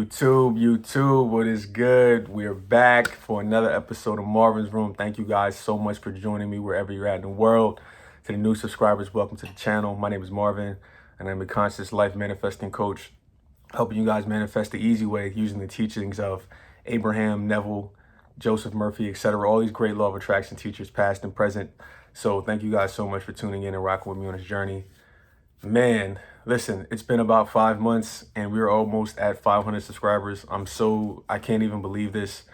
YouTube, what is good? We're back for another episode of Marvin's Room. Thank you guys so much for joining me wherever you're at in the world. To the new subscribers, welcome to the channel. My name is Marvin, and I'm a conscious life manifesting coach, helping you guys manifest the easy way using the teachings of Abraham, Neville, Joseph Murphy, etc. All these great law of attraction teachers, past and present. So thank you guys so much for tuning in and rocking with me on this journey. Man, listen, it's been about 5 months and we're almost at 500 subscribers. I can't even believe this.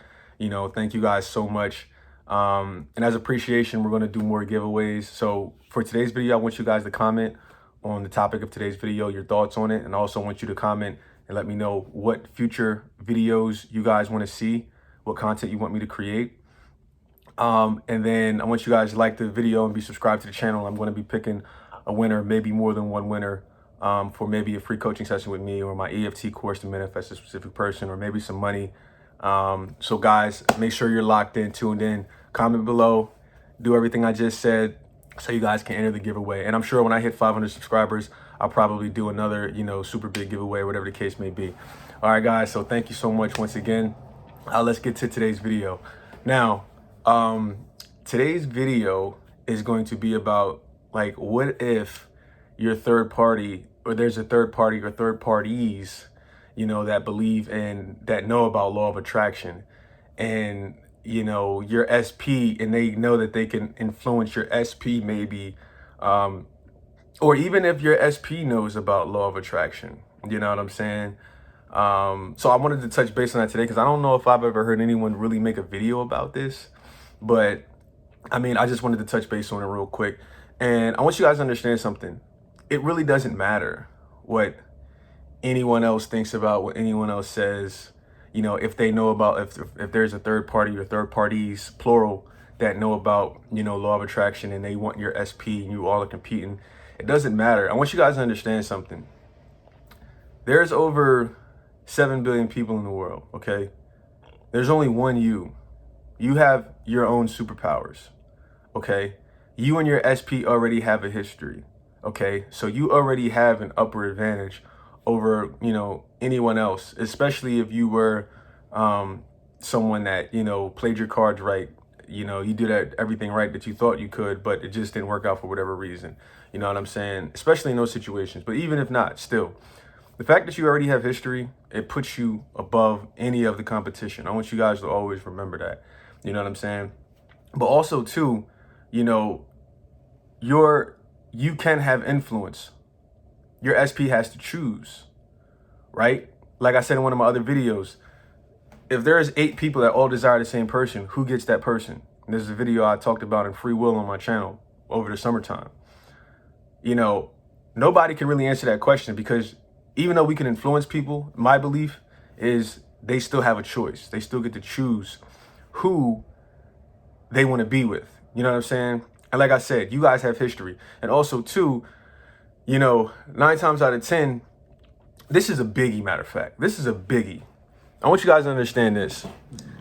Thank you guys so much. And as appreciation, we're going to do more giveaways. So for today's video, I want you guys to comment on the topic of today's video, your thoughts on it. And I also want you to comment and let me know what future videos you guys want to see, what content you want me to create. And then I want you guys to like the video and be subscribed to the channel. I'm going to be picking a winner, maybe more than one winner, for maybe a free coaching session with me or my EFT course to manifest a specific person, or maybe some money. So guys, make sure you're locked in, tuned in, comment below, do everything I just said so you guys can enter the giveaway. And I'm sure when I hit 500 subscribers, I'll probably do another, super big giveaway, whatever the case may be. All right, guys. So thank you so much once again. Let's get to today's video. Now, today's video is going to be about, like, what if your third party, or there's a third party or third parties, that believe in, that know about law of attraction, and, your SP, and they know that they can influence your SP maybe, or even if your SP knows about law of attraction, you know what I'm saying? So I wanted to touch base on that today because I don't know if I've ever heard anyone really make a video about this, but I mean, I just wanted to touch base on it real quick. And I want you guys to understand something. It really doesn't matter what anyone else thinks about, what anyone else says, if they know about, if there's a third party or third parties, plural, that know about, law of attraction, and they want your SP and you all are competing. It doesn't matter. I want you guys to understand something. There's over 7 billion people in the world, okay? There's only one you. You have your own superpowers, okay? You and your SP already have a history, okay? So you already have an upper advantage over, anyone else, especially if you were someone that, played your cards right. You did everything right that you thought you could, but it just didn't work out for whatever reason. You know what I'm saying? Especially in those situations. But even if not, still, the fact that you already have history, it puts you above any of the competition. I want you guys to always remember that. You know what I'm saying? But also, too, you can have influence. Your SP has to choose, right? Like I said in one of my other videos, if there's 8 people that all desire the same person, who gets that person? And this is a video I talked about in free will on my channel over the summertime. Nobody can really answer that question, because even though we can influence people, my belief is they still have a choice. They still get to choose who they want to be with. You know what I'm saying? And like I said, you guys have history. And also, too, 9 times out of 10, this is a biggie, matter of fact. This is a biggie. I want you guys to understand this.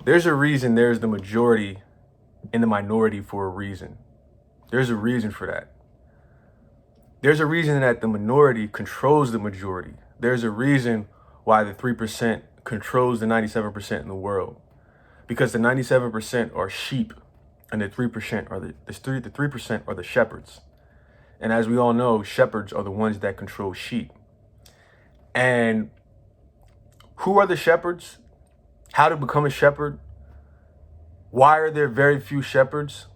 There's a reason there's the majority and the minority for a reason. There's a reason for that. There's a reason that the minority controls the majority. There's a reason why the 3% controls the 97% in the world. Because the 97% are sheep, and the 3% are the 3% are the shepherds. And as we all know, shepherds are the ones that control sheep. And who are the shepherds? How to become a shepherd? Why are there very few shepherds?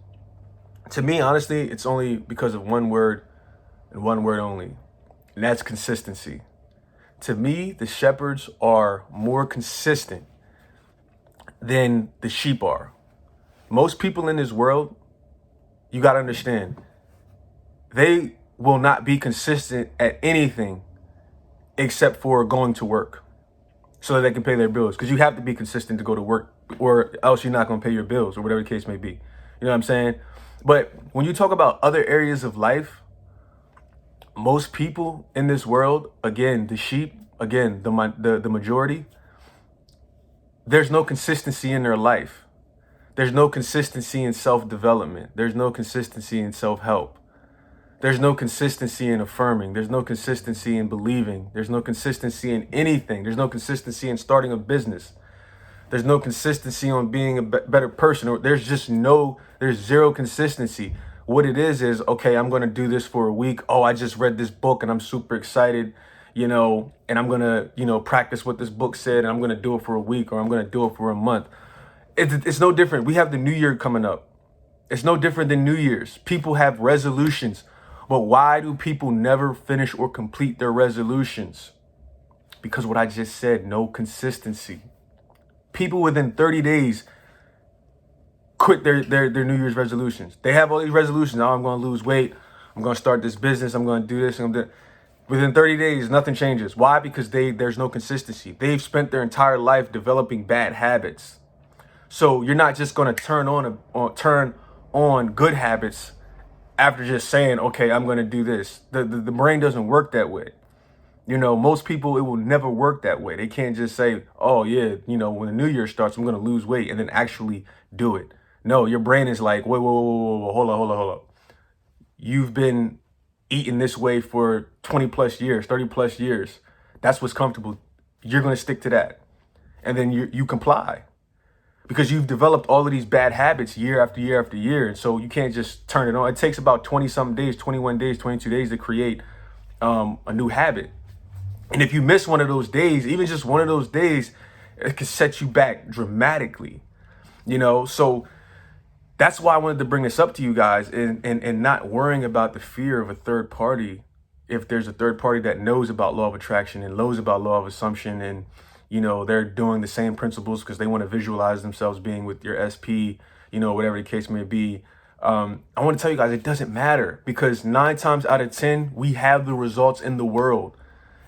To me, honestly, it's only because of one word, and one word only, and that's consistency. To me, the shepherds are more consistent than the sheep are. Most people in this world, you got to understand, they will not be consistent at anything except for going to work so that they can pay their bills. Because you have to be consistent to go to work, or else you're not going to pay your bills, or whatever the case may be. You know what I'm saying? But when you talk about other areas of life, most people in this world, again, the sheep, again, the majority, there's no consistency in their life. There's no consistency in self-development. There's no consistency in self-help. There's no consistency in affirming. There's no consistency in believing. There's no consistency in anything. There's no consistency in starting a business. There's no consistency on being a better person. Or there's zero consistency. What it is, okay, I'm going to do this for a week. Oh, I just read this book and I'm super excited, and I'm going to, practice what this book said, and I'm going to do it for a week, or I'm going to do it for a month. It's no different. We have the new year coming up. It's no different than New Year's. People have resolutions. But why do people never finish or complete their resolutions? Because what I just said, no consistency. People within 30 days quit their New Year's resolutions. They have all these resolutions. Oh, I'm going to lose weight. I'm going to start this business. I'm going to do this. Within 30 days, nothing changes. Why? Because there's no consistency. They've spent their entire life developing bad habits. So you're not just going to turn on good habits after just saying, okay, I'm going to do this. The brain doesn't work that way. Most people, it will never work that way. They can't just say, oh yeah, when the new year starts, I'm going to lose weight, and then actually do it. No, your brain is like, wait, hold on. You've been eating this way for 20 plus years, 30 plus years. That's what's comfortable. You're going to stick to that. And then you comply. Because you've developed all of these bad habits year after year after year. And so you can't just turn it on. It takes about 20-something days, 21 days, 22 days to create a new habit. And if you miss one of those days, even just one of those days, it can set you back dramatically. So that's why I wanted to bring this up to you guys, and not worrying about the fear of a third party. If there's a third party that knows about law of attraction and knows about law of assumption, and they're doing the same principles because they want to visualize themselves being with your SP, whatever the case may be. I want to tell you guys, it doesn't matter, because 9 times out of 10, we have the results in the world.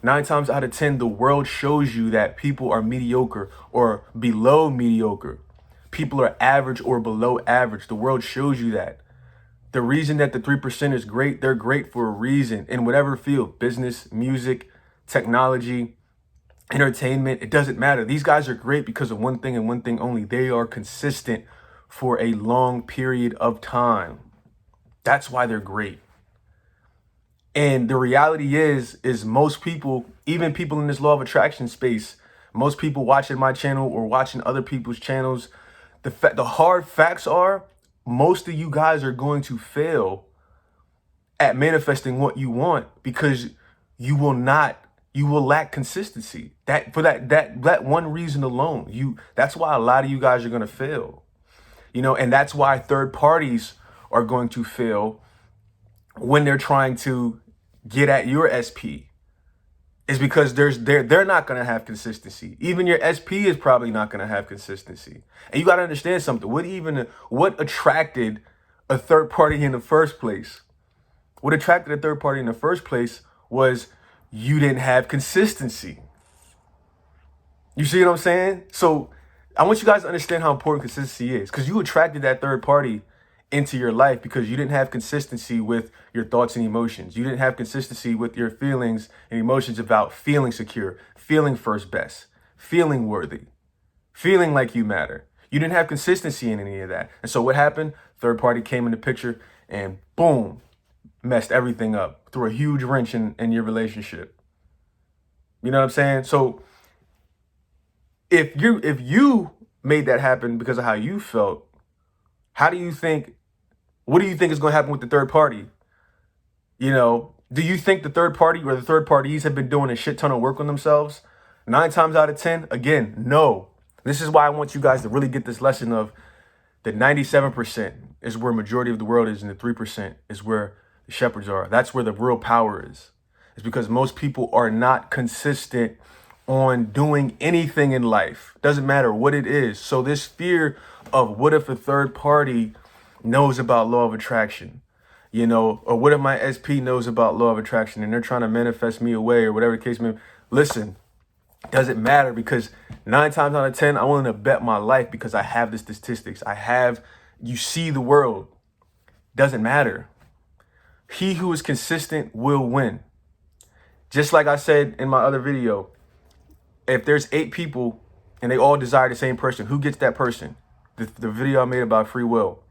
9 times out of 10, the world shows you that people are mediocre or below mediocre. People are average or below average. The world shows you that. The reason that the 3% is great, they're great for a reason in whatever field: business, music, technology, entertainment. It doesn't matter. These guys are great because of one thing and one thing only. They are consistent for a long period of time. That's why they're great. And the reality is most people, even people in this law of attraction space, most people watching my channel or watching other people's channels, the hard facts are, most of you guys are going to fail at manifesting what you want, because you will lack consistency. That one reason alone, that's why a lot of you guys are going to fail. And that's why third parties are going to fail when they're trying to get at your SP. Is because they're not going to have consistency. Even your SP is probably not going to have consistency. And you got to understand something. What attracted a third party in the first place? What attracted a third party in the first place was you didn't have consistency. You see what I'm saying? So I want you guys to understand how important consistency is, because you attracted that third party into your life because you didn't have consistency with your thoughts and emotions. You didn't have consistency with your feelings and emotions about feeling secure, feeling first best, feeling worthy, feeling like you matter. You didn't have consistency in any of that. And so what happened? Third party came in the picture and boom, messed everything up, threw a huge wrench in your relationship. You know what I'm saying? So if you made that happen because of how you felt, what do you think is going to happen with the third party? Do you think the third party or the third parties have been doing a shit ton of work on themselves? 9 times out of 10, again, no. This is why I want you guys to really get this lesson of the 97% is where majority of the world is, and the 3% is where the shepherds are. That's where the real power is. It's because most people are not consistent on doing anything in life. Doesn't matter what it is. So this fear of what if a third party knows about law of attraction, or what if my SP knows about law of attraction and they're trying to manifest me away, or whatever the case may be. Listen, doesn't matter, because 9 times out of 10, I'm willing to bet my life, because I have the statistics. You see the world. Doesn't matter. He who is consistent will win. Just like I said in my other video, if there's 8 people and they all desire the same person, who gets that person? The video I made about free will.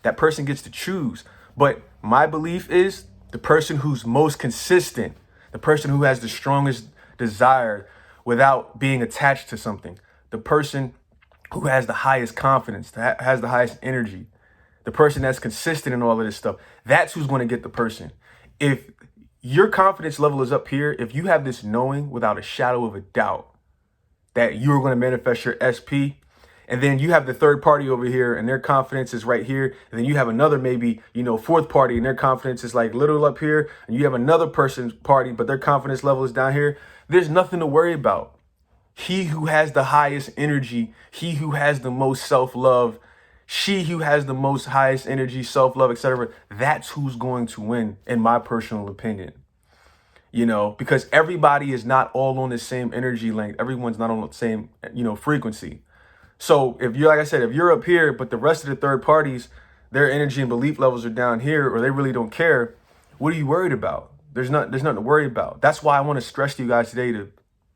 That person gets to choose. But my belief is the person who's most consistent, the person who has the strongest desire without being attached to something, the person who has the highest confidence, that has the highest energy, the person that's consistent in all of this stuff. That's who's going to get the person. If your confidence level is up here, if you have this knowing without a shadow of a doubt that you're going to manifest your SP, and then you have the third party over here and their confidence is right here, and then you have another maybe, fourth party and their confidence is like little up here, and you have another person's party, but their confidence level is down here, there's nothing to worry about. He who has the highest energy, he who has the most self-love, she who has the most highest energy, self-love, etc., that's who's going to win, in my personal opinion. Because everybody is not all on the same energy length. Everyone's not on the same, frequency. So if you're, like I said, if you're up here, but the rest of the third parties, their energy and belief levels are down here, or they really don't care, what are you worried about? There's nothing to worry about. That's why I want to stress to you guys today to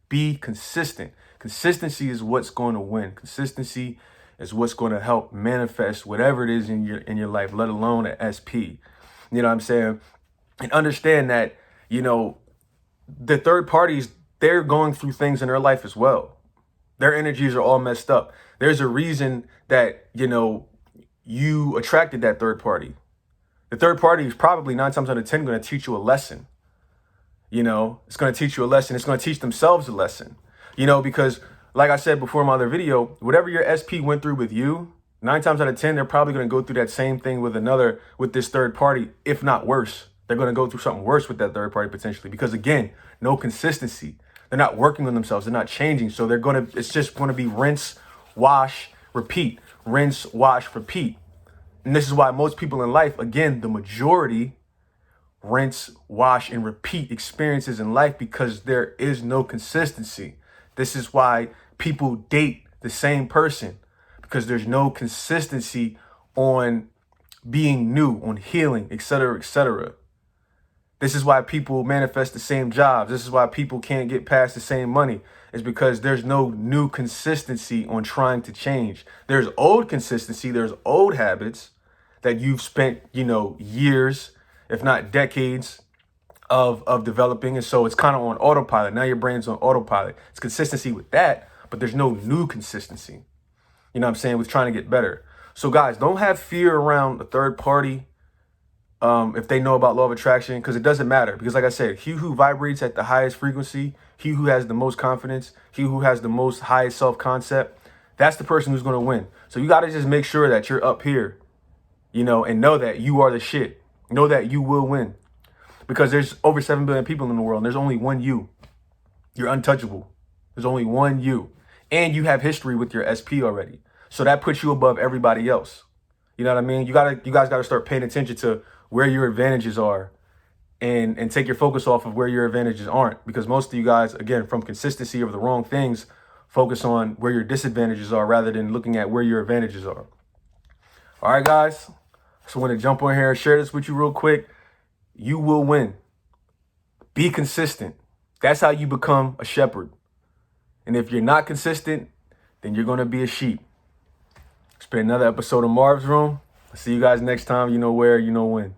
be consistent. Consistency is what's going to win. Consistency is what's going to help manifest whatever it is in your life, let alone an SP. You know what I'm saying? And understand that, the third parties, they're going through things in their life as well. Their energies are all messed up. There's a reason that, you attracted that third party. The third party is probably 9 times out of 10 going to teach you a lesson. It's going to teach you a lesson. It's going to teach themselves a lesson, because like I said before in my other video, whatever your SP went through with you, 9 times out of 10, they're probably going to go through that same thing with this third party, if not worse. They're going to go through something worse with that third party potentially, because again, no consistency. They're not working on themselves. They're not changing. So it's just going to be rinse, wash, repeat, rinse, wash, repeat. And this is why most people in life, again, the majority, rinse, wash, and repeat experiences in life, because there is no consistency. This is why people date the same person, because there's no consistency on being new, on healing, etc., etc. This is why people manifest the same jobs. This is why people can't get past the same money. It's because there's no new consistency on trying to change. There's old consistency. There's old habits that you've spent, years, if not decades of developing. And so it's kind of on autopilot. Now your brain's on autopilot. It's consistency with that, but there's no new consistency. You know what I'm saying? With trying to get better. So guys, don't have fear around a third party. If they know about law of attraction, because it doesn't matter. Because like I said, he who vibrates at the highest frequency, he who has the most confidence, he who has the most highest self-concept, that's the person who's going to win. So you got to just make sure that you're up here, and know that you are the shit. Know that you will win. Because there's over 7 billion people in the world, and there's only one you. You're untouchable. There's only one you. And you have history with your SP already. So that puts you above everybody else. You know what I mean? You guys got to start paying attention to where your advantages are and take your focus off of where your advantages aren't. Because most of you guys, again, from consistency of the wrong things, focus on where your disadvantages are rather than looking at where your advantages are. All right, guys. So I want to jump on here and share this with you real quick. You will win. Be consistent. That's how you become a shepherd. And if you're not consistent, then you're going to be a sheep. It's been another episode of Marv's Room. I'll see you guys next time. You know where, you know when.